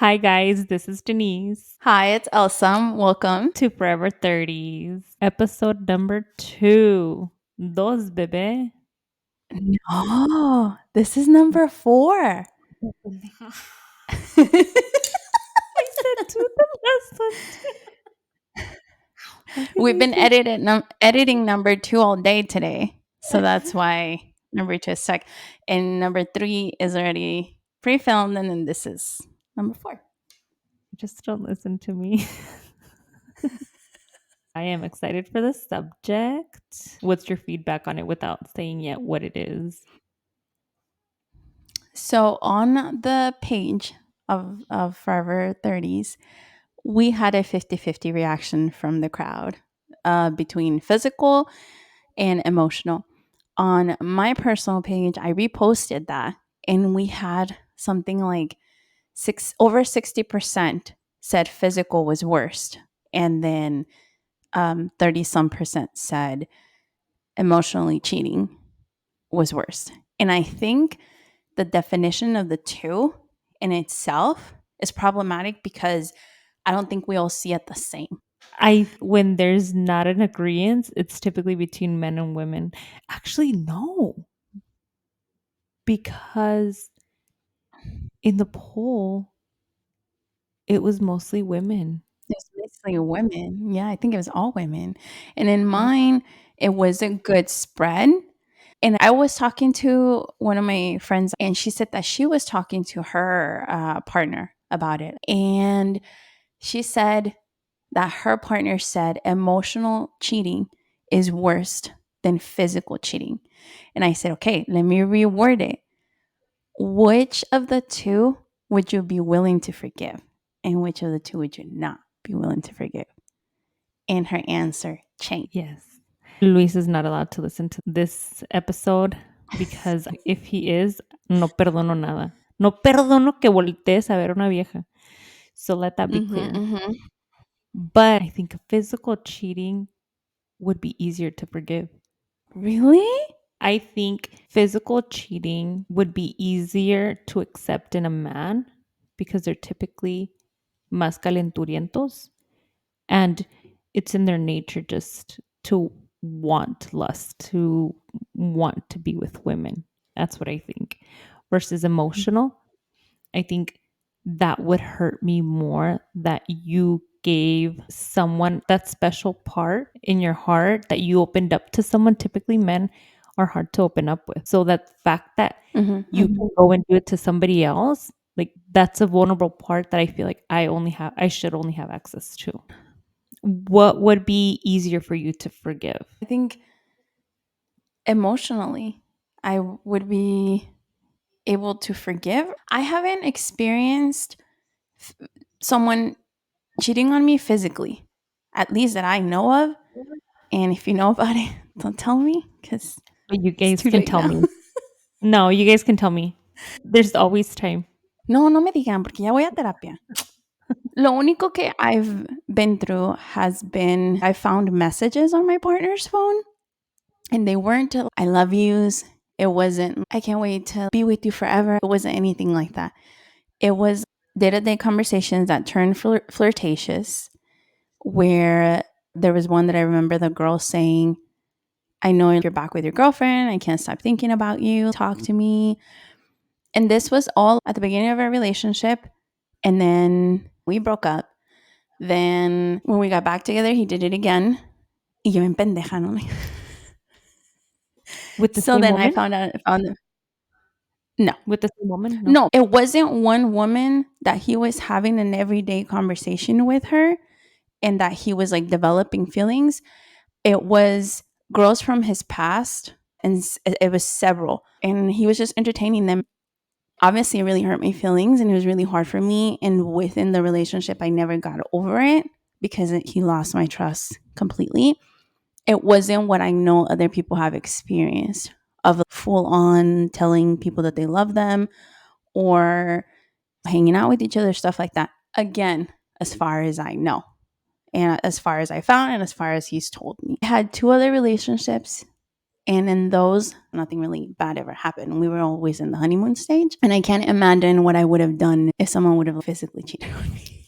Hi, guys. This is Denise Hi, it's Elsa. Welcome. to Forever 30s, episode number 2. Dos, bebé. No, this is number 4. I said 2 the last one. Why did We've I been say editing number 2 all day today. So that's why number 2 is stuck. And number 3 is already pre-filmed, and then this is number 4. Just don't listen to me. I am excited for the subject. What's your feedback on it without saying yet what it is? So on the page of Forever 30s, we had a 50-50 reaction from the crowd between physical and emotional. On my personal page, I reposted that, and we had something like over 60% said physical was worst, and then 30 some percent said emotionally cheating was worst. And I think the definition of the two in itself is problematic because I don't think we all see it the same. When there's not an agreement, it's typically between men and women. Actually, no, because in the poll, it was mostly women. It's basically women. Yeah, I think it was all women. And in Yeah. mine, it was a good spread. And I was talking to one of my friends, and she said that she was talking to her partner about it. And she said that her partner said emotional cheating is worse than physical cheating. And I said, okay, let me reword it. Which of the two would you be willing to forgive? And which of the two would you not be willing to forgive? And her answer changed. Yes. Luis is not allowed to listen to this episode because if he is, no perdono nada. No perdono que voltees a ver una vieja. So let that be Mm-hmm, clear. mm-hmm. But I think physical cheating would be easier to forgive. Really? I think physical cheating would be easier to accept in a man because they're typically más calenturientos. And it's in their nature just to want lust, to want to be with women. That's what I think. Versus emotional, I think that would hurt me more that you gave someone that special part in your heart that you opened up to someone. Typically, men are hard to open up with. So that fact that Mm-hmm, you mm-hmm. can go and do it to somebody else, like that's a vulnerable part that I feel like I should only have access to. What would be easier for you to forgive? I think emotionally, I would be able to forgive. I haven't experienced someone cheating on me physically, at least that I know of. And if you know about it, don't tell me because You it's guys too can late tell now. me. No, you guys can tell me. There's always time. No, no me digan porque ya voy a terapia. Lo único que I've been through has been I found messages on my partner's phone, and they weren't I love yous. It wasn't I can't wait to be with you forever. It wasn't anything like that. It was day-to-day conversations that turned flirtatious, where there was one that I remember the girl saying, I know you're back with your girlfriend. I can't stop thinking about you. Talk to me. And this was all at the beginning of our relationship. And then we broke up. Then when we got back together, he did it again. Y yo en pendeja, ¿no? With the So same then I woman? found out, no, With the same woman? No. no, it wasn't one woman that he was having an everyday conversation with her and that he was like developing feelings. It was girls from his past, and it was several. And he was just entertaining them. Obviously, it really hurt my feelings, and it was really hard for me. And within the relationship, I never got over it because he lost my trust completely. It wasn't what I know other people have experienced of full on telling people that they love them or hanging out with each other, stuff like that. Again, as far as I know, and as far as I found, and as far as he's told me. I had two other relationships, And in those, nothing really bad ever happened. We were always in the honeymoon stage. And I can't imagine what I would have done if someone would have physically cheated on me.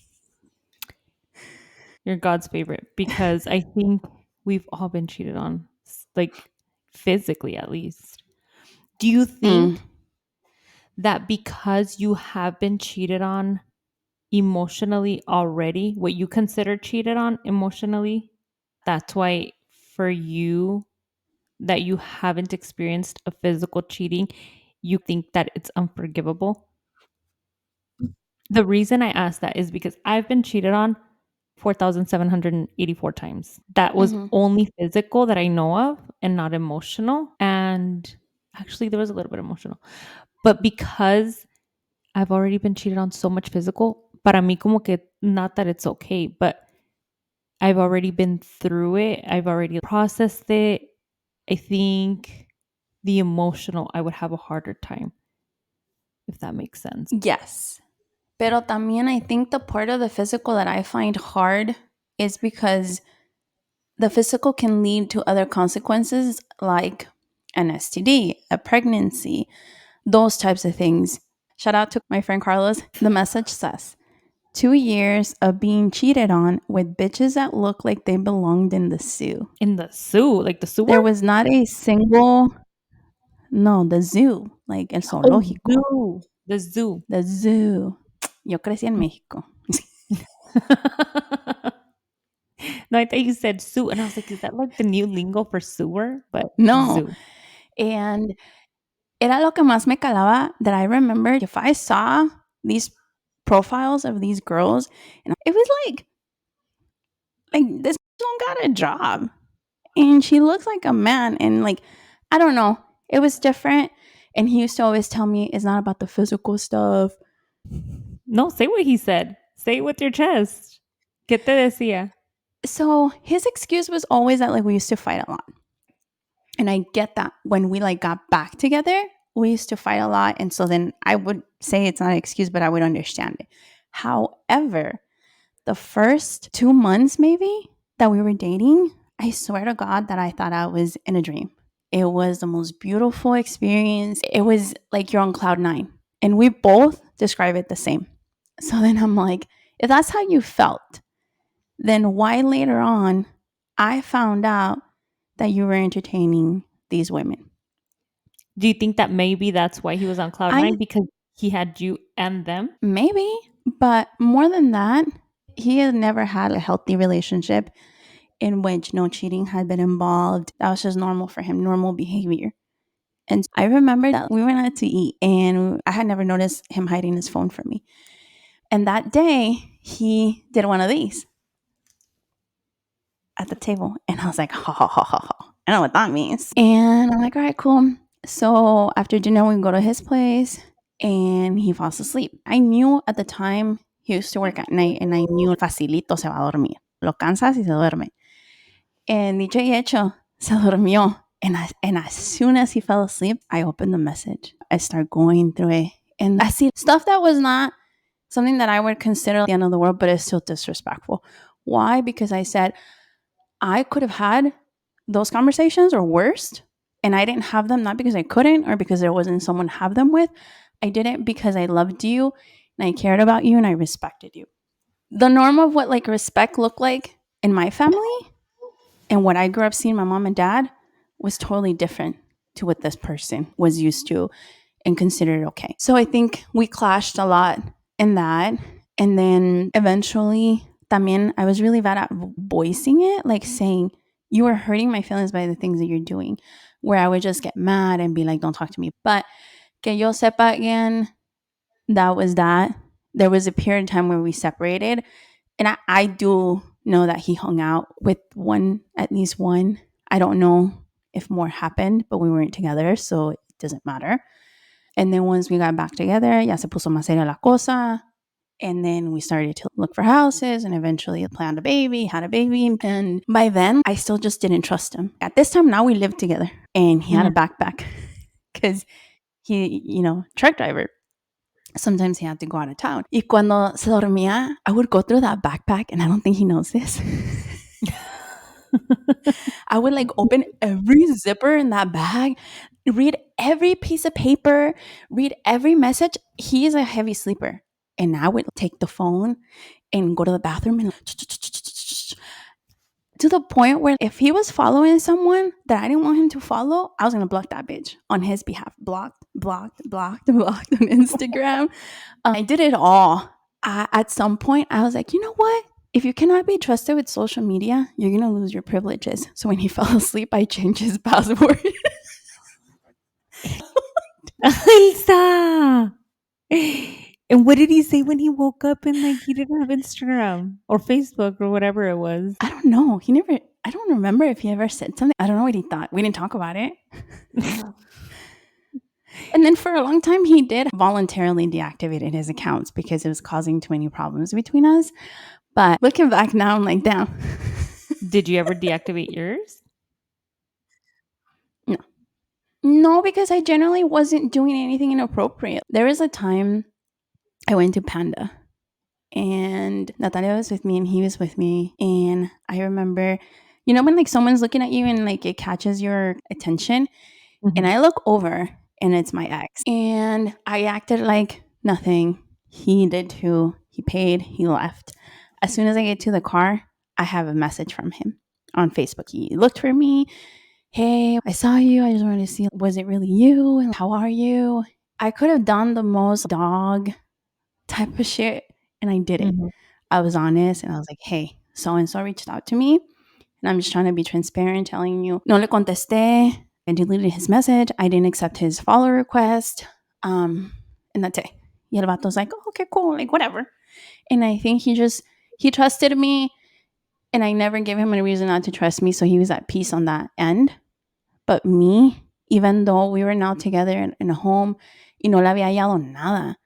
You're God's favorite because I think we've all been cheated on, like physically at least. Do you Mm, think that because you have been cheated on emotionally already, what you consider cheated on emotionally, that's why for you that you haven't experienced a physical cheating, you think that it's unforgivable? The reason I ask that is because I've been cheated on 4,784 times. That was mhm. only physical that I know of and not emotional. And actually, there was a little bit emotional. But because I've already been cheated on so much physical, para mí como que not that it's okay, but I've already been through it. I've already processed it. I think the emotional, I would have a harder time, if that makes sense. Yes. Pero también I think the part of the physical that I find hard is because the physical can lead to other consequences like an STD, a pregnancy, those types of things. Shout out to my friend Carlos. The message says 2 years of being cheated on with bitches that look like they belonged in the zoo. In the zoo, like the sewer? There was not a single, no, the zoo, like el Oh, zoológico, zoo. The zoo. the zoo. Yo crecí en México. No, I thought you said zoo, and I was like, is that like the new lingo for sewer? But No. zoo. And era lo que más me calaba that I remember if I saw these profiles of these girls, and it was like this one got a job and she looks like a man, and like I don't know, it was different. And he used to always tell me it's not about the physical stuff. No, say what he said. Say it with your chest. ¿Qué te decía? So his excuse was always that like we used to fight a lot. And I get that when we like got back together, we used to fight a lot. And so then I would say it's not an excuse, but I would understand it. However, the first 2 months maybe that we were dating, I swear to God that I thought I was in a dream. It was the most beautiful experience. It was like you're on cloud nine. And we both describe it the same. So then I'm like, if that's how you felt, then why later on I found out that you were entertaining these women? Do you think that maybe that's why he was on cloud I nine because he had you and them? maybe, but more than that, he had never had a healthy relationship in which no cheating had been involved. That was just normal for him, normal behavior. And I remember that we went out to eat and I had never noticed him hiding his phone from me. And that day, he did one of these at the table. And I was like, ha ha ha ha ha. I know what that means. And I'm like, all right, cool. So after dinner, we go to his place and he falls asleep. I knew at the time he used to work at night and I knew facilito se va a dormir. Lo cansas y se duerme. And dicho y hecho, se durmió. And as soon as he fell asleep, I opened the message. I start going through it. And I see stuff that was not something that I would consider the end of the world, but it's still disrespectful. Why? Because I said, I could have had those conversations or worse. And I didn't have them, not because I couldn't or because there wasn't someone to have them with. I did it because I loved you and I cared about you and I respected you. The norm of what like respect looked like in my family and what I grew up seeing my mom and dad was totally different to what this person was used to and considered okay. So I think we clashed a lot in that. And then eventually, también, I was really bad at voicing it, like saying, you are hurting my feelings by the things that you're doing, where I would just get mad and be like, don't talk to me. But que yo sepa again, that was that. There was a period of time where we separated. And I do know that he hung out with one, at least one. I don't know if more happened, but we weren't together, so it doesn't matter. And then once we got back together, ya se puso más seria la cosa. And then we started to look for houses and eventually planned a baby, had a baby. And by then, I still just didn't trust him. At this time, now we lived together and he had a Mhm. backpack because he, truck driver. Sometimes he had to go out of town. Y cuando se dormía, I would go through that backpack, and I don't think he knows this. I would like open every zipper in that bag, read every piece of paper, read every message. He is a heavy sleeper. And I would take the phone and go to the bathroom and to the point where if he was following someone that I didn't want him to follow, I was gonna block that bitch on his behalf. Blocked, blocked, blocked, blocked on Instagram. I did it all. At some point, I was like, you know what? If you cannot be trusted with social media, you're gonna lose your privileges. So when he fell asleep, I changed his password. Elsa! And what did he say when he woke up and like he didn't have Instagram or Facebook or whatever it was? I don't know. He never. I don't remember if he ever said something. I don't know what he thought. We didn't talk about it. And then for a long time, he did voluntarily deactivated his accounts because it was causing too many problems between us. But looking back now, I'm like, damn. Did you ever deactivate yours? No. No, because I generally wasn't doing anything inappropriate. There was a time I went to Panda and Natalia was with me and he was with me. And I remember, you know, when like someone's looking at you and like it catches your attention, and Mhm. I look over and it's my ex. And I acted like nothing. He did too. He paid, he left. As soon as I get to the car, I have a message from him on Facebook. He looked for me. Hey, I saw you. I just wanted to see, was it really you? And how are you? I could have done the most dog type of shit and I didn't. Mhm. I was honest and I was like, hey, so and so reached out to me and I'm just trying to be transparent, telling you, no le contesté. I deleted his message. I didn't accept his follow request. And that's it. Y el vato's like, oh, okay, cool, like whatever. And I think he trusted me and I never gave him a reason not to trust me. So he was at peace on that end. But me, even though we were now together in a home, y no le había hallado nada,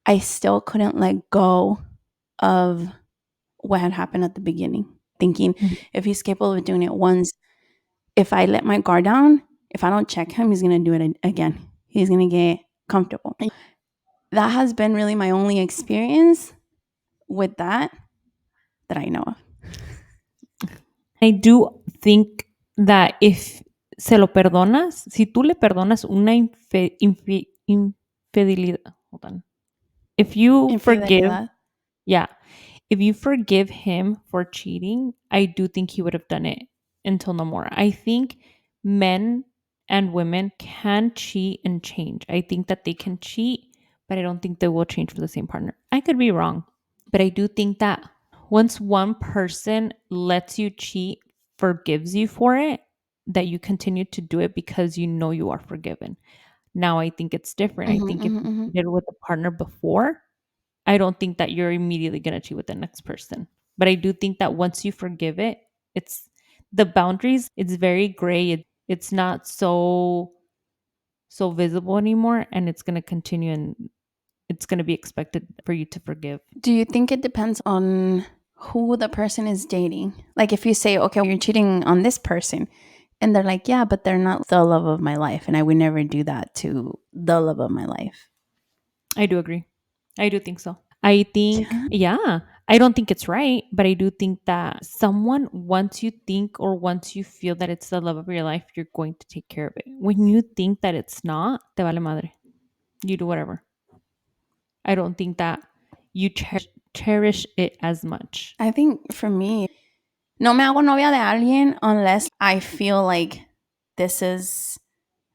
I still couldn't let go of what had happened at the beginning. Thinking Mhm. if he's capable of doing it once, if I let my guard down, if I don't check him, he's going to do it again. He's going to get comfortable. That has been really my only experience with that I know of. I do think that if se lo perdonas, si tú le perdonas una infidelidad, hold on. If you forgive, Infidelidad. yeah, if you forgive him for cheating, I do think he would have done it until no more. I think men and women can cheat and change. I think that they can cheat, but I don't think they will change for the same partner. I could be wrong, but I do think that once one person lets you cheat, forgives you for it, that you continue to do it because you know you are forgiven. Now I think it's different. I Mhm, think if mhm, you mhm. did it with a partner before, I don't think that you're immediately going to cheat with the next person. But I do think that once you forgive it, it's the boundaries, it's very gray. It's not so visible anymore and it's going to continue and it's going to be expected for you to forgive. Do you think it depends on who the person is dating? Like if you say, okay, you're cheating on this person, and they're like, yeah, but they're not the love of my life, and I would never do that to the love of my life. I do agree. I do think so. I think, Yeah. yeah, I don't think it's right, but I do think that someone, once you think or once you feel that it's the love of your life, you're going to take care of it. When you think that it's not, te vale madre. You do whatever. I don't think that you cherish it as much. I think for me, no me hago novia de alguien unless I feel like this is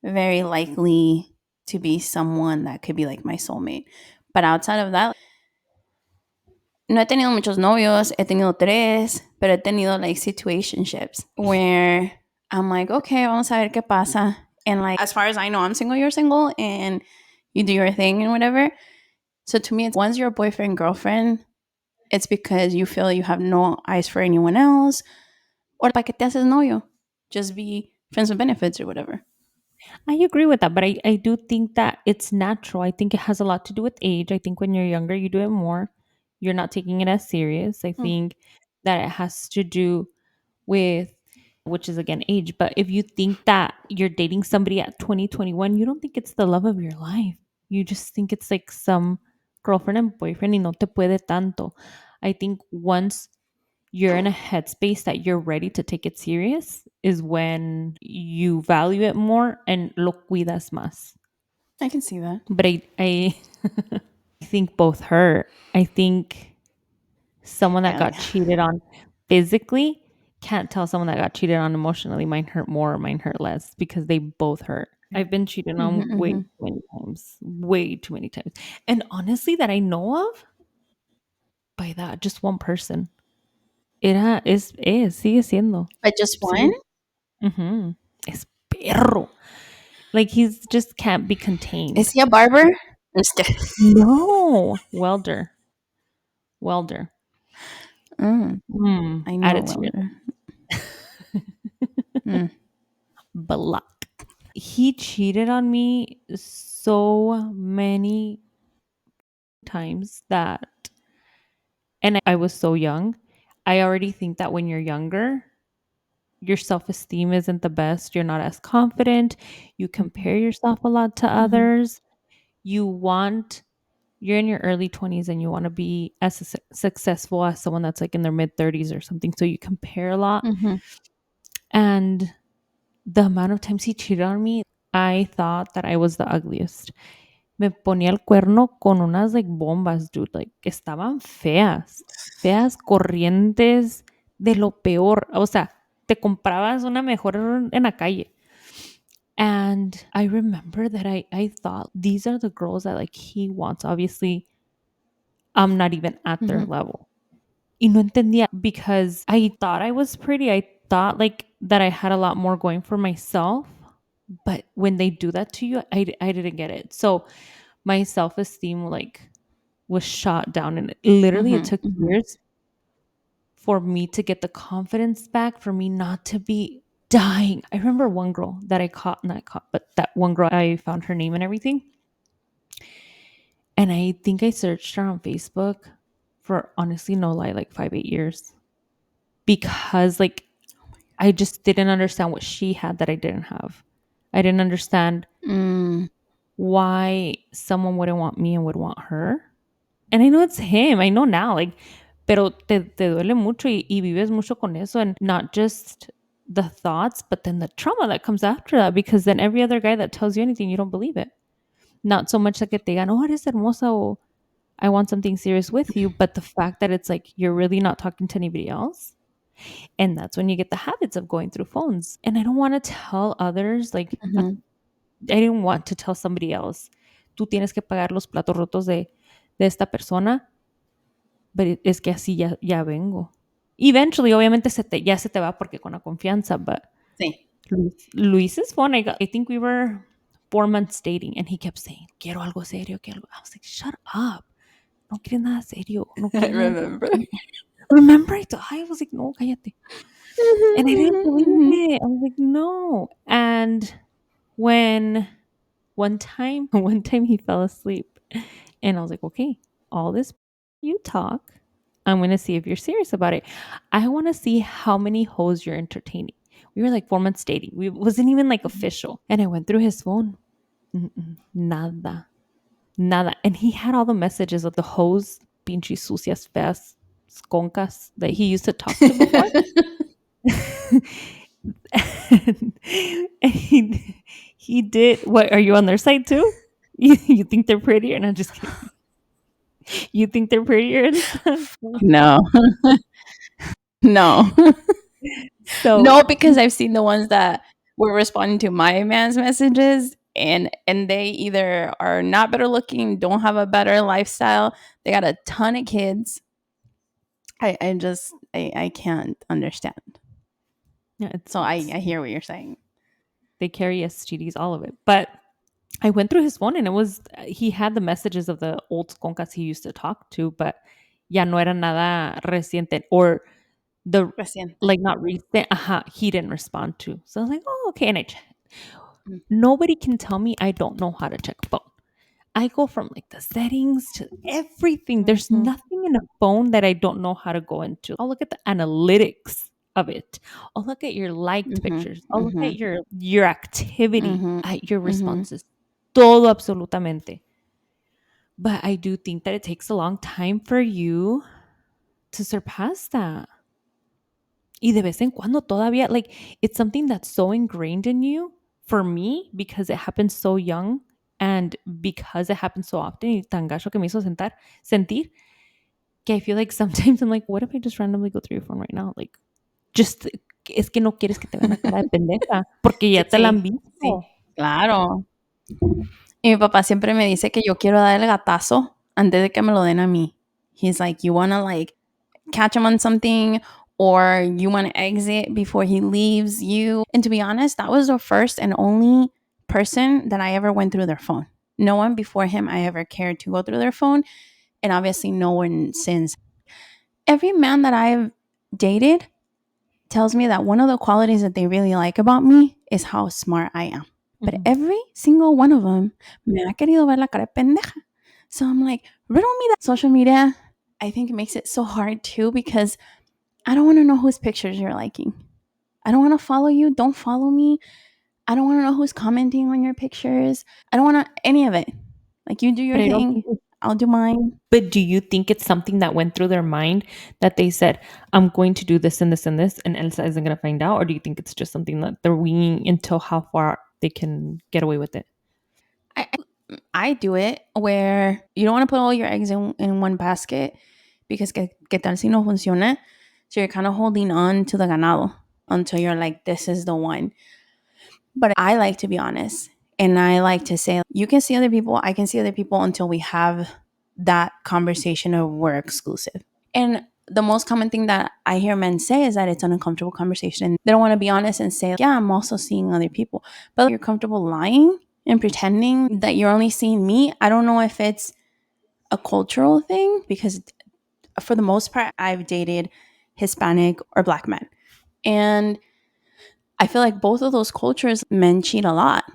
very likely to be someone that could be like my soulmate. But outside of that, no he tenido muchos novios, he tenido tres, pero he tenido like situationships where I'm like, okay, vamos a ver qué pasa. And like, as far as I know, I'm single, you're single, and you do your thing and whatever. So to me, it's once you're a boyfriend, girlfriend, it's because you feel you have no eyes for anyone else. Or para que te haces novio? Just be friends with benefits or whatever. I agree with that, but I do think that it's natural. I think it has a lot to do with age. I think when you're younger, you do it more. You're not taking it as serious. I Mm. think that it has to do with, which is again age. But if you think that you're dating somebody at 2021, you don't think it's the love of your life. You just think it's like some girlfriend and boyfriend y no te puede tanto. I think once you're in a headspace that you're ready to take it serious is when you value it more and lo cuidas más. I can see that. But I think both hurt. I think someone that Hell got yeah. cheated on physically can't tell someone that got cheated on emotionally mine hurt more or mine hurt less because they both hurt. I've been cheated Mhm, on way mhm. too many times, way too many times. And honestly, that I know of, by that, just one person. Sigue siendo. But just one? Sigue, ujú. Es perro. Like he's just can't be Is contained. he a barber? Just kidding. No. Welder. Mm, I know a Attitude. welder. Mm. Block. He cheated on me so many times that, and I was so young. I already think that when you're younger, your self esteem isn't the best. You're not as confident. You Mhm, compare yourself a lot to mhm, others. You want, you're in your early 20s and you want to be as successful as someone that's like in their mid 30s or something. So you compare a lot. mhm, And the amount of times he cheated on me, I thought that I was the ugliest. Me ponía el cuerno con unas like bombas, dude. Like estaban feas, feas, corrientes, de lo peor. O sea, te comprabas una mejor en la calle. And I remember that I thought these are the girls that like he wants. Obviously, I'm not even at their mhm, level. Y no entendía because I thought I was pretty. I thought like that I had a lot more going for myself. But when they do that to you, I didn't get it. So my self esteem like was shot down, and literally it mhm, took mhm. years for me to get the confidence back, for me not to be dying. I remember one girl that I caught, not caught, but that one girl, I found her name and everything. And I think I searched her on Facebook for, honestly, no lie, like 5, 8 years because like I just didn't understand what she had that I didn't have. I didn't understand Mm, why someone wouldn't want me and would want her. And I know it's him. I know now, like, pero te duele mucho y vives mucho con eso. And not just the thoughts, but then the trauma that comes after that. Because then every other guy that tells you anything, you don't believe it. Not so much like que te digan, oh, eres hermosa, o I want something serious with you. But the fact that it's like you're really not talking to anybody else. And that's when you get the habits of going through phones. And I don't want to tell others, like, mhm, I didn't want to tell somebody else, tú tienes que pagar los platos rotos de esta persona, pero es que así ya vengo. Eventually, obviamente, ya se te va porque con la confianza, but sí. Luis's phone, I think we were 4 months dating, and he kept saying, quiero algo serio, quiero algo. I was like, shut up. No quieres nada serio. No I quieres nada. remember. Remember, I was like, no, cállate. Mhm, And I didn't mhm, believe mhm. it. I was like, no. And when one time he fell asleep, and I was like, okay, all this you talk, I'm going to see if you're serious about it. I want to see how many hoes you're entertaining. We were like 4 months dating. We wasn't even like official. And I went through his phone. Nada. Nada. And he had all the messages of the hoes, pinches sucias, feas, sconcas that he used to talk to before. And he did. What, are you on their side too? You think they're prettier? No, just kidding. You think they're prettier and stuff. No, no. So No, because I've seen the ones that were responding to my man's messages, and they either are not better looking, don't have a better lifestyle, they got a ton of kids. I can't understand. yeah, So I hear what you're saying. they carry STDs, all of it. But I went through his phone, and it was, he had the messages of the old concas he used to talk to, but ya no era nada reciente, or the Reciente. like not recent. He didn't respond to. So I was like, oh, okay. And I checked. Mm, Nobody can tell me I don't know how to check a phone. I go from like the settings to everything. There's mhm, nothing in a phone that I don't know how to go into. I'll look at the analytics of it. I'll look at your liked mhm, pictures. I'll look at mhm, your activity, mhm, at your mhm. responses. Todo absolutamente. But I do think that it takes a long time for you to surpass that. Y de vez en cuando todavía, like, it's something that's so ingrained in you for me because it happens so young and because it happens so often y tan gacho que me hizo sentir que I feel like sometimes I'm like, what if I just randomly go through your phone right now? Like, just, es que no quieres que te vean la cara de pendeja porque ya te la han Sí, sí, visto. claro. Y mi papá siempre me dice que yo quiero dar el gatazo antes de que me lo den a mí. He's like, you wanna like catch him on something or you want to exit before he leaves you. And to be honest, that was the first and only person that I ever went through their phone. No one before him I ever cared to go through their phone, and obviously no one since. Every man that I've dated tells me that one of the qualities that they really like about me is how smart I am. But Ujú. every single one of them me ha querido ver la cara de pendeja. So I'm like, riddle me that. Social media, I think, makes it so hard too because I don't want to know whose pictures you're liking. I don't want to follow you. Don't follow me. I don't want to know who's commenting on your pictures. I don't want to any of it. Like, you do your But I don't thing, think I'll do mine. but do you think it's something that went through their mind that they said, I'm going to do this and this and this, and Elsa isn't going to find out? Or do you think it's just something that they're winging until how far they can get away with it? I do it where you don't want to put all your eggs in one basket because que tal si no funciona? So you're kind of holding on to the ganado until you're like, this is the one. But I like to be honest. And I like to say, you can see other people, I can see other people until we have that conversation of we're exclusive. And the most common thing that I hear men say is that it's an uncomfortable conversation. They don't want to be honest and say, yeah, I'm also seeing other people. But you're comfortable lying and pretending that you're only seeing me. I don't know if it's a cultural thing because for the most part, I've dated Hispanic or Black men. And I feel like both of those cultures, men cheat a lot.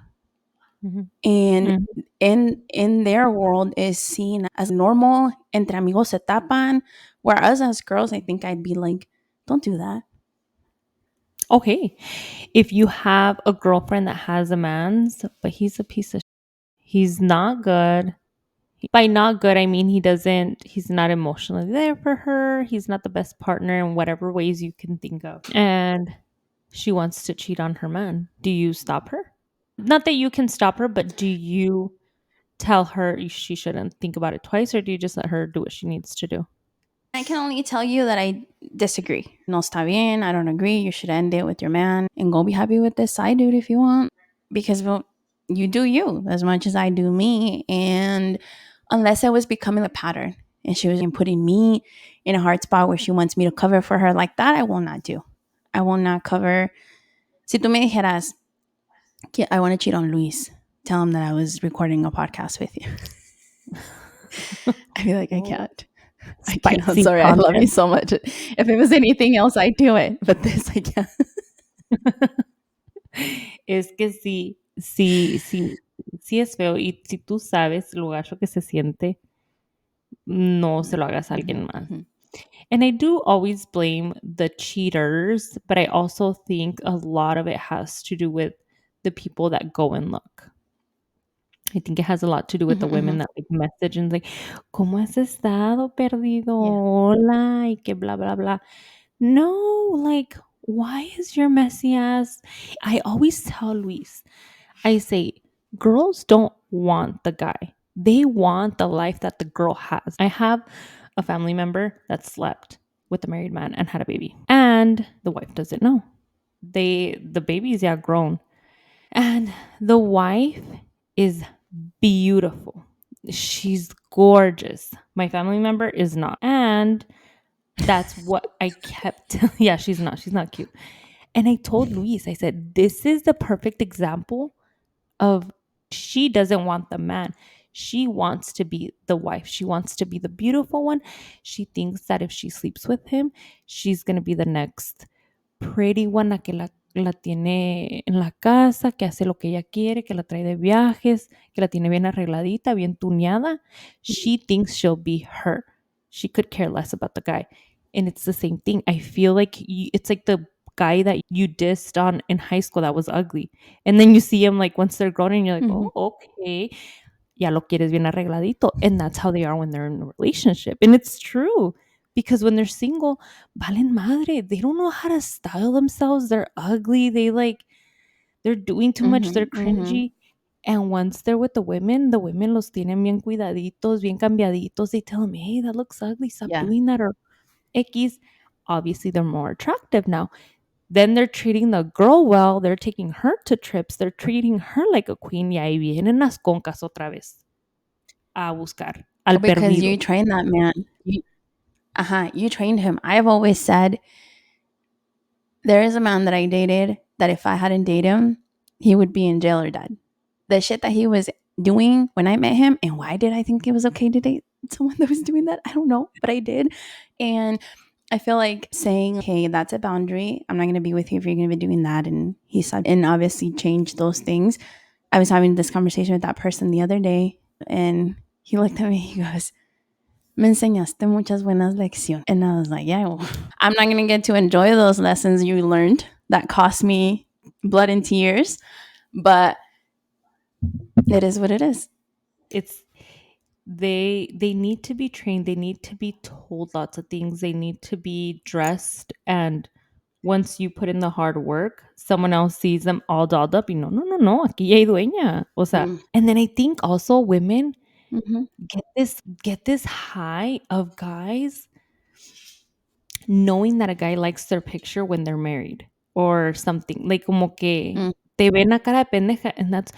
Mhm. And Mhm. in their world is seen as normal. Entre amigos se tapan. Whereas as girls, I think I'd be like, don't do that. Okay. If you have a girlfriend that has a man's, but he's a piece of he's not good. By not good, I mean he's not emotionally there for her. He's not the best partner in whatever ways you can think of. And she wants to cheat on her man. Do you stop her? Not that you can stop her, but do you tell her she shouldn't think about it twice, or do you just let her do what she needs to do? I can only tell you that I disagree. No está bien. I don't agree. You should end it with your man and go be happy with this side dude if you want. Because, well, you do you as much as I do me. And unless I was becoming a pattern and she was putting me in a hard spot where she wants me to cover for her like that, I will not do. I will not cover. Si tú me dijeras que I want to cheat on Luis, tell him that I was recording a podcast with you. I feel like I Oh, can't. I can't. I'm spicy sorry. I love you content. so much. If it was anything else, I'd do it. But this, I can't. Es que sí es feo y si tú sabes lo gacho que se siente, no se lo hagas a alguien más. Mhm. And I do always blame the cheaters, but I also think a lot of it has to do with the people that go and look. I think it has a lot to do with the Mhm, women mhm. that like message and like, ¿cómo has estado perdido? Yeah. Hola, y que blah, blah, blah. No, like, why is your messy ass? I always tell Luis, I say, girls don't want the guy. They want the life that the girl has. I have a family member that slept with a married man and had a baby. And the wife doesn't know. The baby's yeah grown. And the wife is beautiful. She's gorgeous. My family member is not. And that's what I kept yeah, she's not cute. And I told Luis, I said, this is the perfect example of she doesn't want the man. She wants to be the wife. She wants to be the beautiful one. She thinks that if she sleeps with him, she's going to be the next pretty one, la que la tiene en la casa, que hace lo que ella quiere, que la trae de viajes, que la tiene bien arregladita, bien tuneada. She thinks she'll be her. She could care less about the guy. And it's the same thing. I feel like it's like the guy that you dissed on in high school that was ugly. And then you see him like once they're grown and you're like, oh, Mhm. okay. Ya lo quieres bien arregladito. And that's how they are when they're in a relationship. And it's true. Because when they're single, valen madre, they don't know how to style themselves. They're ugly. They're doing too much. They're Mhm, mhm. cringy. And once they're with the women los tienen bien cuidaditos, bien cambiaditos. They tell them, hey, that looks ugly. Stop Yeah. doing that. Or X. Obviously, they're more attractive now. Then they're treating the girl well. They're taking her to trips. They're treating her like a queen. Y ahí vienen las concas otra vez a buscar al Because you perdido. trained that man. You trained him. I have always said there is a man that I dated that if I hadn't dated him, he would be in jail or dead. The shit that he was doing when I met him, and why did I think it was okay to date someone that was doing that? I don't know, but I did. And I feel like saying, hey, that's a boundary. I'm not going to be with you if you're going to be doing that. And he said, and obviously change those things. I was having this conversation with that person the other day, and he looked at me, he goes, me enseñaste muchas buenas lecciones. And I was like, yeah, well, I'm not going to get to enjoy those lessons you learned that cost me blood and tears, but it is what it is. It's they need to be trained. They need to be told lots of things. They need to be dressed, and once you put in the hard work, someone else sees them all dolled up. No, no, no, no. Aquí ya hay dueña. O sea, Mm. and then I think also women Mhm. get this high of guys knowing that a guy likes their picture when they're married or something. Like como que Mm. te ven a cara de pendeja, and that's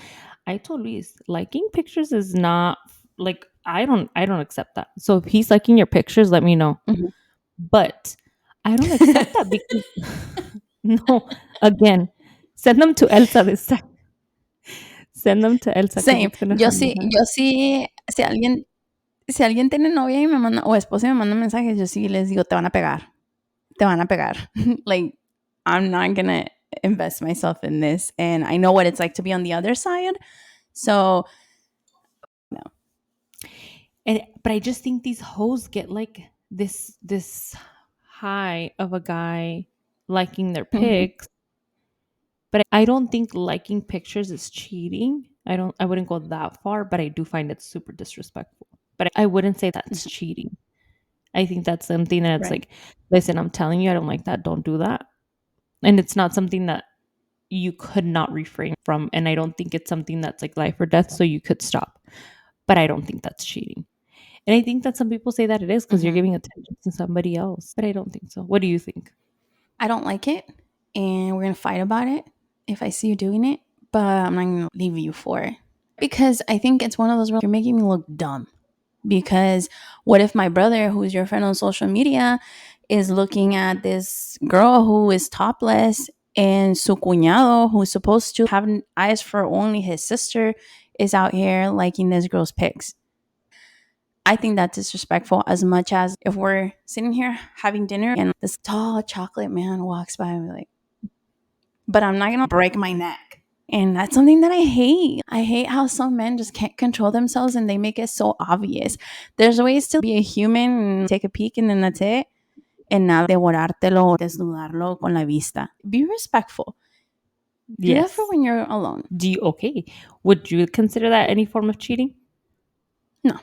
I told Luis, liking pictures is not like I don't accept that. So if he's liking your pictures, let me know. Mhm. But I don't accept that because no, again, send them to Elsa this time. Send them to Elsa because Same. it's gonna hurt my heart. Yo sí, si alguien tiene novia y me manda, o esposa y me manda mensajes, yo sí les digo, te van a pegar. Te van a pegar. Like, I'm not gonna invest myself in this. And I know what it's like to be on the other side. So, no. And but I just think these hoes get like this high of a guy liking their Mhm. pics. But I don't think liking pictures is cheating. I wouldn't go that far, but I do find it super disrespectful. But I wouldn't say that's Mhm. cheating. I think that's something that's Right. like, listen, I'm telling you I don't like that. Don't do that. And it's not something that you could not refrain from. And I don't think it's something that's like life or death, so you could stop. But I don't think that's cheating. And I think that some people say that it is because you're Mhm. giving attention to somebody else. But I don't think so. What do you think? I don't like it, and we're gonna fight about it if I see you doing it, but I'm not gonna leave you for it. Because I think it's one of those, you're making me look dumb. Because what if my brother, who's your friend on social media, is looking at this girl who is topless, and su cuñado, who's supposed to have eyes for only his sister, is out here liking this girl's pics? I think that's disrespectful, as much as if we're sitting here having dinner and this tall chocolate man walks by and be like, but I'm not gonna break my neck. And that's something that I hate. I hate how some men just can't control themselves and they make it so obvious. There's ways to be a human and take a peek and then that's it. And now devorártelo o desnudarlo con la vista. Be respectful. Do that for Yes. when you're alone. Okay. Would you consider that any form of cheating? No,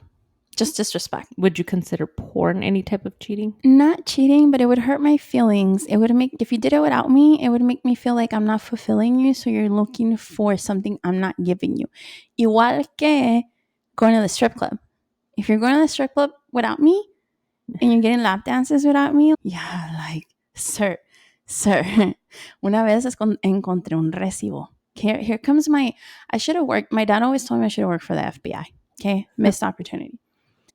just disrespect. Would you consider porn any type of cheating? Not cheating, but it would hurt my feelings. It would make, if you did it without me, it would make me feel like I'm not fulfilling you. So you're looking for something I'm not giving you. Igual que going to the strip club. If you're going to the strip club without me and you're getting lap dances without me, yeah, like, sir. Una vez encontré un recibo. Here comes I should have worked. My dad always told me I should have worked for the FBI. Okay. Missed opportunity.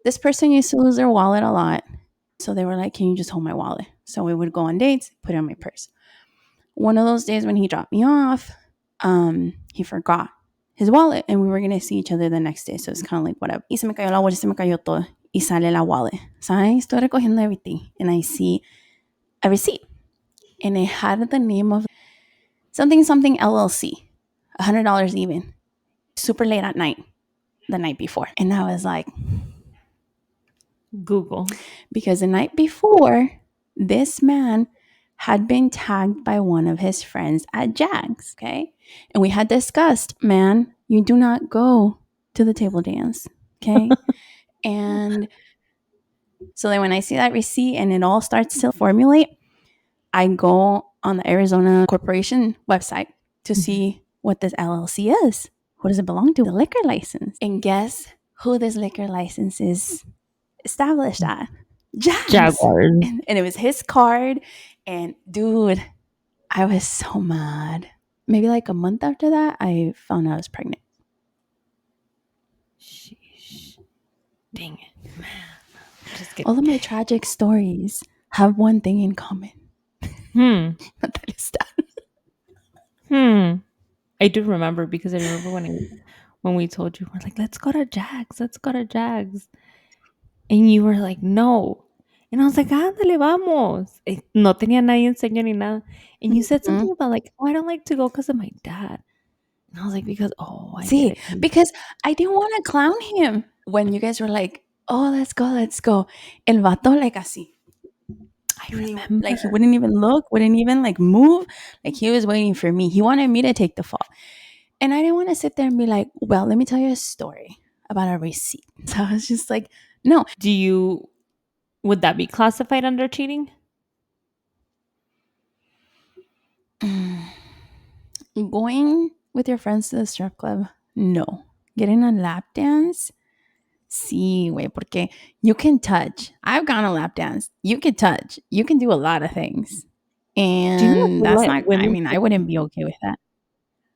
This person used to lose their wallet a lot. So they were like, can you just hold my wallet? So we would go on dates, put it in my purse. One of those days when he dropped me off, he forgot his wallet and we were going to see each other the next day. So it's kind of like, whatever. Y se me cayó la bolsa, se me cayó todo. Y sale la wallet. So I estoy recogiendo everything and I see a receipt. And it had the name of something LLC, $100 even. Super late at night, the night before. And I was like, Google. because the night before, this man had been tagged by one of his friends at Jags, okay? And we had discussed, man, you do not go to the table dance, okay? And So then when I see that receipt and it all starts to formulate, I go on the Arizona Corporation website to Mhm. see what this LLC is. Who does it belong to? The liquor license. And guess who this liquor license is established at? Jags. Jaguars. And it was his card. And dude, I was so mad. Maybe like a month after that, I found out I was pregnant. Sheesh. Dang it. Just kidding. All of my tragic stories have one thing in common. Hmm. That is that. Hmm. I do remember because I remember when we told you we're like, let's go to Jags, let's go to Jags. And you were like, no. And I was like, ándale, vamos. No tenía nadie enseño ni nada. And you said Mhm. something about like, oh, I don't like to go because of my dad. And I was like, because, oh, I get See, it. because I didn't want to clown him when you guys were like, oh, let's go, let's go. El vato, like, así. I remember. Like, he wouldn't even look, wouldn't even, like, move. Like, he was waiting for me. He wanted me to take the fall. And I didn't want to sit there and be like, well, let me tell you a story about a receipt. So I was just like, no. Would that be classified under cheating? Going with your friends to the strip club, no. Getting a lap dance, sí, güey, porque you can touch. I've gone a lap dance. You can touch. You can do a lot of things. Do you know And they that's let not, I women mean, I touch wouldn't be okay with that.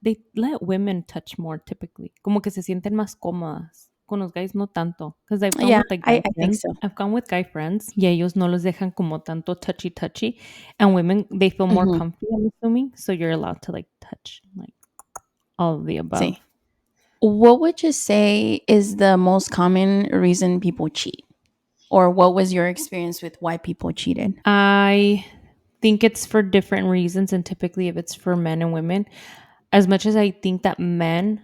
they let women touch more typically? Como que se sienten más cómodas. Con los guys no tanto. Because I've gone Yeah, with like guy I think friends. so. I've gone with guy friends. Y ellos no los dejan como tanto touchy. And women, they feel more Mm-hmm. comfy, I'm assuming. So you're allowed to like touch like all of the above. See, what would you say is the most common reason people cheat? Or what was your experience with why people cheated? I think it's for different reasons. And typically, if it's for men and women, as much as I think that men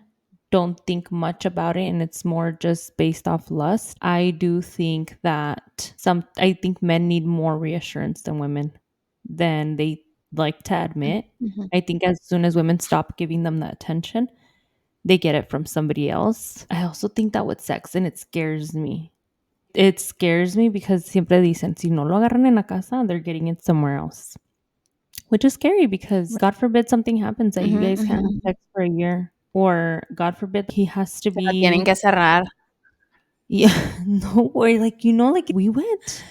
don't think much about it and it's more just based off lust, I do think that I think men need more reassurance than women than they like to admit. Mm-hmm. I think as soon as women stop giving them that attention, they get it from somebody else. I also think that with sex, and it scares me. It scares me because siempre dicen, si no lo agarran en la casa, they're getting it somewhere else. Which is scary because God forbid something happens that you Mm-hmm, guys can't have mm-hmm. sex for a year. Or God forbid he has to Se la tienen be que cerrar. yeah, no way. Like, like we went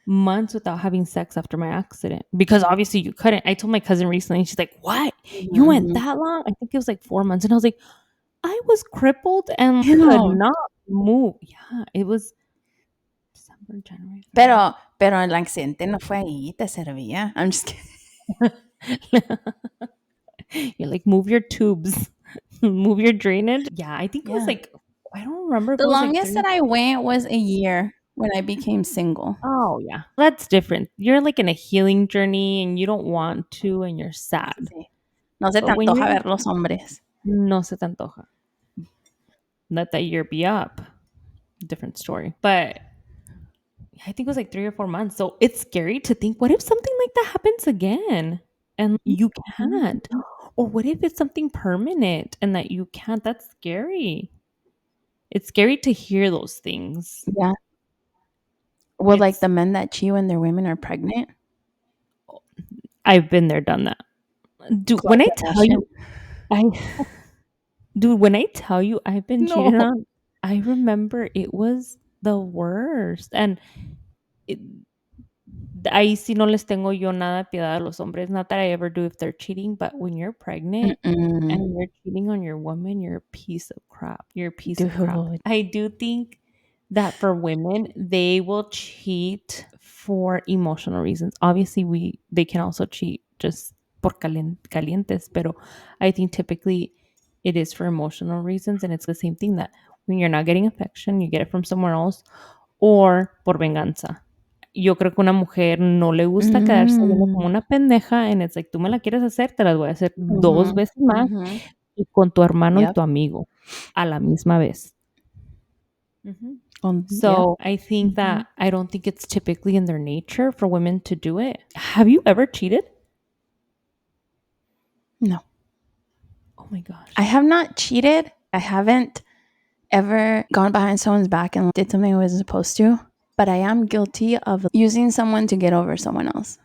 months without having sex after my accident because obviously you couldn't. I told my cousin recently, and she's like, what? You went Mm-hmm. that long? I think it was like 4 months. And I was like, I was crippled and could Ew. not move. Yeah, it was December, January, February. Pero el accidente no fue ahí, te servía. I'm just kidding. You're like, move your tubes, move your drainage. Yeah, I think it was Yeah. like, I don't remember if The it was like longest three. that I went was a year when I became single. Oh, yeah. That's different. You're like in a healing journey and you don't want to and you're sad. Sí. No se te But when antoja you're ver los hombres. no se te antoja. Let that year be up. Different story. But I think it was like 3 or 4 months. So it's scary to think, what if something like that happens again? And you can't. Mhm. Or what if it's something permanent and that you can't? That's scary. It's scary to hear those things. Yeah. Well, like It's the men that cheat when their women are pregnant. I've been there, done that. Dude, Khloe Kardashian. I when I tell you I've been cheated No. on, I remember it was the worst. And it, ahí sí no les tengo yo nada piedad a los hombres. Not that I ever do if they're cheating, but when you're pregnant Mm-mm. and you're cheating on your woman, you're a piece of crap. You're a piece of crap. Dude. I do think that for women, they will cheat for emotional reasons. Obviously, they can also cheat just por calientes, pero I think typically it is for emotional reasons, and it's the same thing that when you're not getting affection, you get it from somewhere else, or por venganza. Yo creo que una mujer no le gusta quedarse viendo como Mm. una pendeja, and it's like, tú me la quieres hacer, te las voy a hacer 2 Mhm. veces más Mhm. y con tu hermano y Yep. tu amigo a la misma vez. Mhm. Yep. So I think Mhm. that I don't think it's typically in their nature for women to do it. Have you ever cheated? No. Oh my I gosh. have not cheated. I haven't ever gone behind someone's back and did something I wasn't supposed to. but I am guilty of using someone to get over someone else.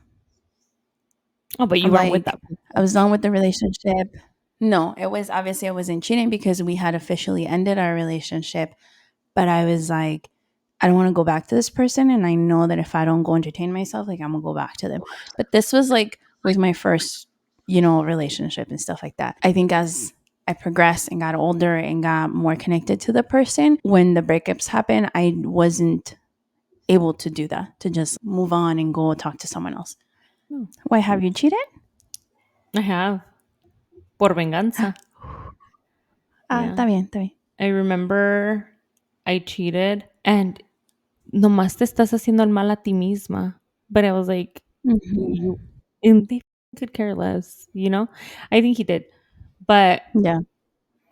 Oh, but you weren't with Like, that I person. was done with the relationship. No, it was obviously I wasn't cheating because we had officially ended our relationship. But I was like, I don't want to go back to this person. And I know that if I don't go entertain myself, like I'm going to go back to them. But this was like with my first, relationship and stuff like that. I think as I progressed and got older and got more connected to the person, when the breakups happened, I wasn't able to do that, to just move on and go talk to someone else. No, Why have you cheated? I have. Por venganza. Ah, Yeah. está bien, está bien. I remember I cheated and nomás te estás haciendo el mal a ti misma. But I was like, Mhm. you, and they could care less, you know? I think he did. But Yeah.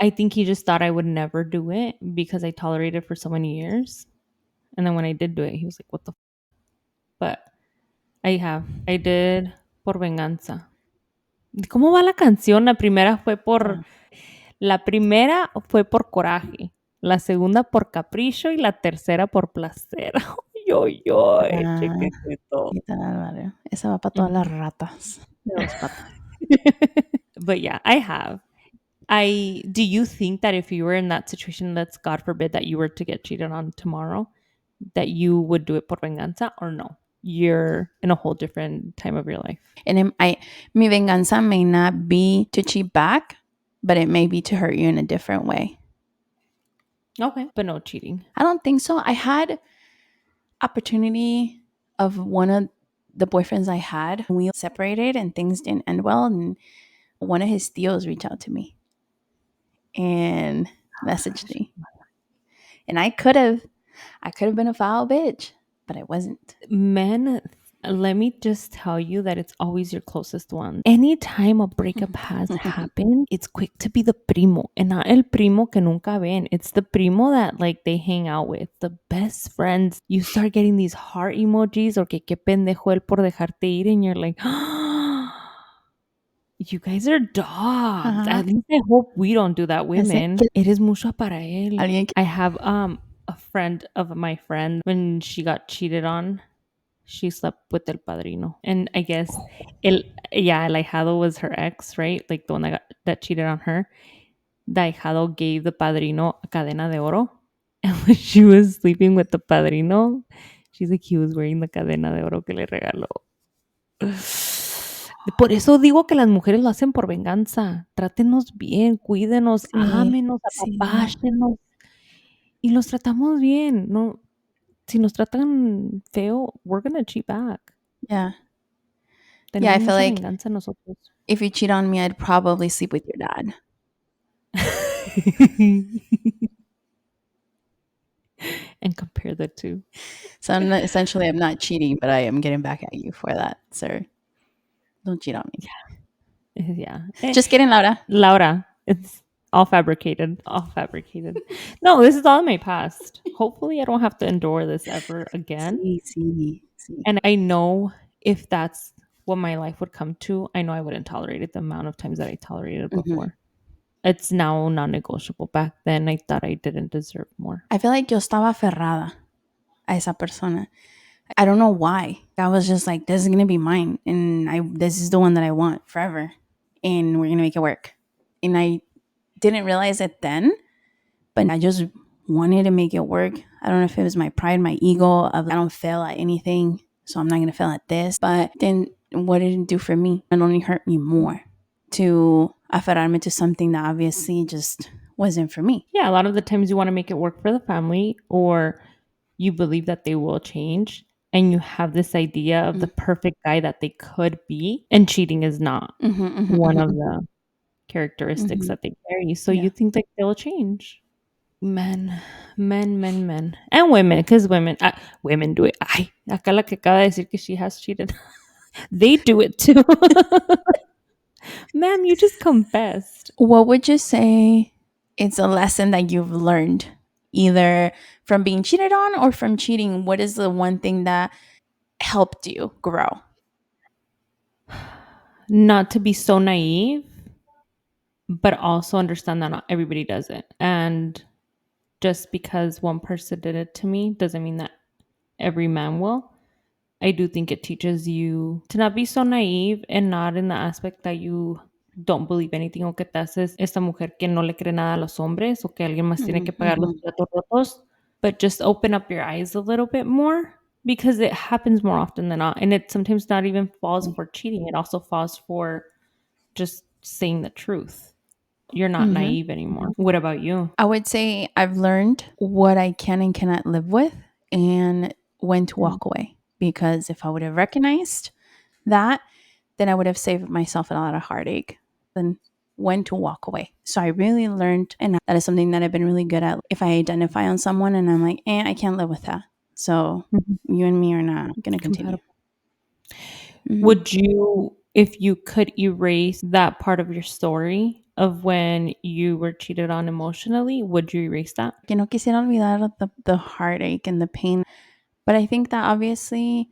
I think he just thought I would never do it because I tolerated for so many years. And then when I did do it, he was like, what the But I have. I did por venganza. ¿Cómo va la canción? Yeah. La primera fue por coraje, la segunda por capricho y la tercera por placer. Yo, yo, Ah, chequecito. ¿qué tal, Álvaro? Esa va para todas las Mhm. ratas de dos patas. But yeah, I have. I do you think that if you were in that situation, let's God forbid that you were to get cheated on tomorrow, that you would do it por venganza or no? You're in a whole different time of your life. And mi venganza may not be to cheat back, but it may be to hurt you in a different way. Okay. But no cheating. I don't think so. I had opportunity of one of the boyfriends I had. We separated and things didn't end well. And one of his tios reached out to me and messaged me. And I could have been a foul bitch, but I wasn't. Men, let me just tell you that it's always your closest one. Anytime a breakup has happened, it's quick to be the primo, and not el primo que nunca ven. It's the primo that like they hang out with, the best friends. You start getting these heart emojis, or que qué pendejo él por dejarte ir, and you're like, you guys are dogs. Ajá. At least I hope we don't do that, Ese women. que Eres mucho para él. alguien que I have a friend of my friend when she got cheated on, she slept with el padrino. And I guess el ahijado was her ex, right? Like the one that cheated on her. The ahijado gave the padrino a cadena de oro. And when she was sleeping with the padrino, she's like, he was wearing the cadena de oro que le regaló. Por eso digo que las mujeres lo hacen por venganza. Trátenos bien, cuídenos, sí, ámenos, sí, apapáchenos. Y los tratamos bien. No, si nos tratan feo, we're gonna cheat back. yeah. Yeah, Tenemos I feel mucha like venganza nosotros. if you cheat on me, I'd probably sleep with your dad. And compare the two. So essentially, I'm not cheating, but I am getting back at you for that, sir. Don't cheat on me. Yeah. Just kidding, Laura. Laura, it's all fabricated. All fabricated. No, this is all in my past. Hopefully, I don't have to endure this ever again. Sí, sí, sí. And I know if that's what my life would come to, I know I wouldn't tolerate it the amount of times that I tolerated it Mhm. before. It's now non-negotiable. Back then, I thought I didn't deserve more. I feel like yo estaba aferrada a esa persona. I don't know why. I was just like, this is gonna be mine, and this is the one that I want forever, and we're gonna make it work. And I didn't realize it then, but I just wanted to make it work. I don't know if it was my pride, my ego of I don't fail at anything, so I'm not gonna fail at this. But then what did it do for me? It only hurt me more to aferrarme to something that obviously just wasn't for me. Yeah, a lot of the times you want to make it work for the family, or you believe that they will change, and you have this idea of the perfect guy that they could be, and cheating is not Mm-hmm, mm-hmm, one of mm-hmm, the characteristics mm-hmm. that they carry. So Yeah. you think that they'll change. Men, men, and women, because women do it. Ay, acá la que acaba de decir que she has cheated, they do it too. Ma'am, you just confessed. What would you say it's a lesson that you've learned either from being cheated on or from cheating? What is the one thing that helped you grow? Not to be so naive, but also understand that not everybody does it. And just because one person did it to me doesn't mean that every man will. I do think it teaches you to not be so naive, and not in the aspect that you don't believe anything, o que te haces esta mujer que no le cree nada a los hombres, o que alguien más tiene que pagar los Mhm. platos rotos, but just open up your eyes a little bit more, because it happens more often than not. And it sometimes not even falls for cheating, it also falls for just saying the truth. You're not Mhm. naive anymore. What about you? I would say I've learned what I can and cannot live with and when to Mm. walk away. Because if I would have recognized that, then I would have saved myself a lot of heartache. Then when to walk away. So I really learned, and that is something that I've been really good at. If I identify on someone and I'm like, I can't live with that. So Mhm. you and me are not going to continue. Compatible. Mhm. Would you, if you could erase that part of your story of when you were cheated on emotionally, would you erase that? Que no quisiera olvidar the heartache and the pain. But I think that obviously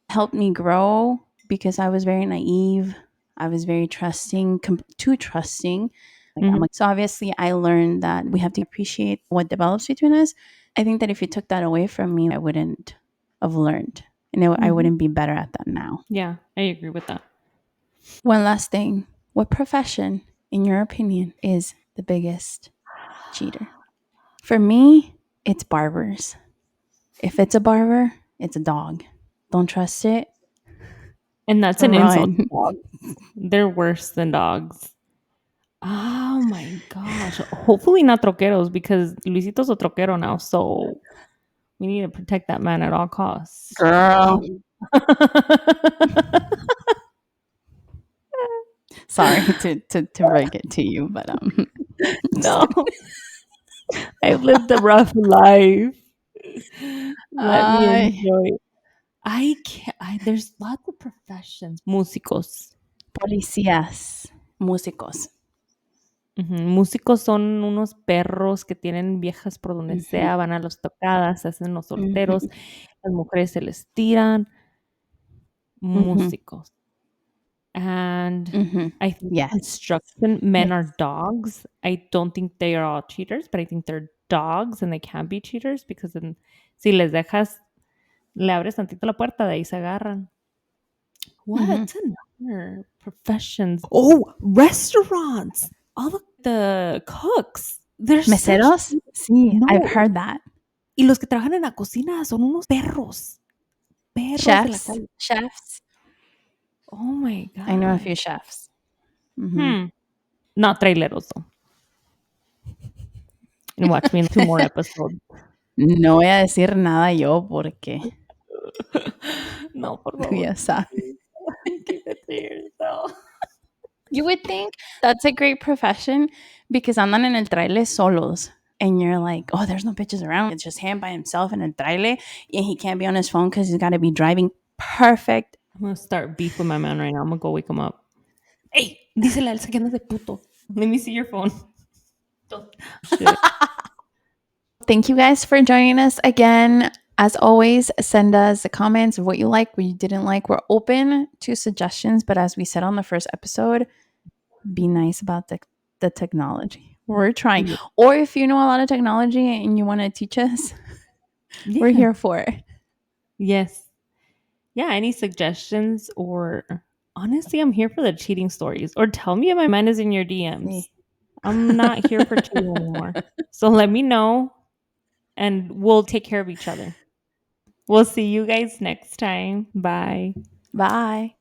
helped me grow because I was very naive. I was very trusting, too trusting. Mhm. So obviously, I learned that we have to appreciate what develops between us. I think that if you took that away from me, I wouldn't have learned, and I Mhm. wouldn't be better at that now. Yeah, I agree with that. One last thing: what profession, in your opinion, is the biggest cheater? For me, it's barbers. If it's a barber, it's a dog. Don't trust it. And that's an insult to Run. dogs. They're worse than dogs. Oh my gosh. Hopefully not troqueros, because Luisito's a troquero now, so we need to protect that man at all costs. Girl. Sorry to break it to you, but just No, kidding. I've lived a rough life. Let me Uh, enjoy. I can't. There's lots of professions. Músicos. policías, músicos. Ujú. Músicos son unos perros que tienen viejas por donde Mhm, sea, van a las tocadas, se hacen los solteros, mhm, las mujeres se les tiran. mhm, Músicos. And mhm. I think Yes, construction men are yes. dogs. I don't think they are all cheaters, but I think they're dogs and they can be cheaters, because then, si les dejas, le abres tantito la puerta, de ahí se agarran. Mhm. What's another professions? Oh, restaurants. All the cooks. They're such Meseros? Sí, I've no. heard that. Y los que trabajan en la cocina son unos perros, perros de la Chefs, calle. chefs. Oh my I know a few gosh. chefs. Mhm. Hmm. Not traileros though. And watch me in 2 more episodes. No voy a decir nada yo porque No, por tú favor. ya sabes. Keep it to yourself. You would think that's a great profession because andan en el trailer solos. And you're like, oh, there's no bitches around. It's just him by himself in a trailer. And he can't be on his phone because he's got to be driving perfect. I'm gonna start beef with my man right now. I'm gonna go wake him up. Hey, dísele a Elsa que andas de puto. Let me see your phone. Don't. Shit. Thank you guys for joining us again. As always, send us the comments of what you like, what you didn't like. We're open to suggestions, but as we said on the first episode, be nice about the technology. We're trying. Yeah. Or if you know a lot of technology and you want to teach us, we're Yeah. here for it. Yes. Yeah. Any suggestions, or honestly, I'm here for the cheating stories. Or tell me if my man is in your DMs. Sí. I'm not here for cheating anymore. So let me know, and we'll take care of each other. We'll see you guys next time. Bye. Bye.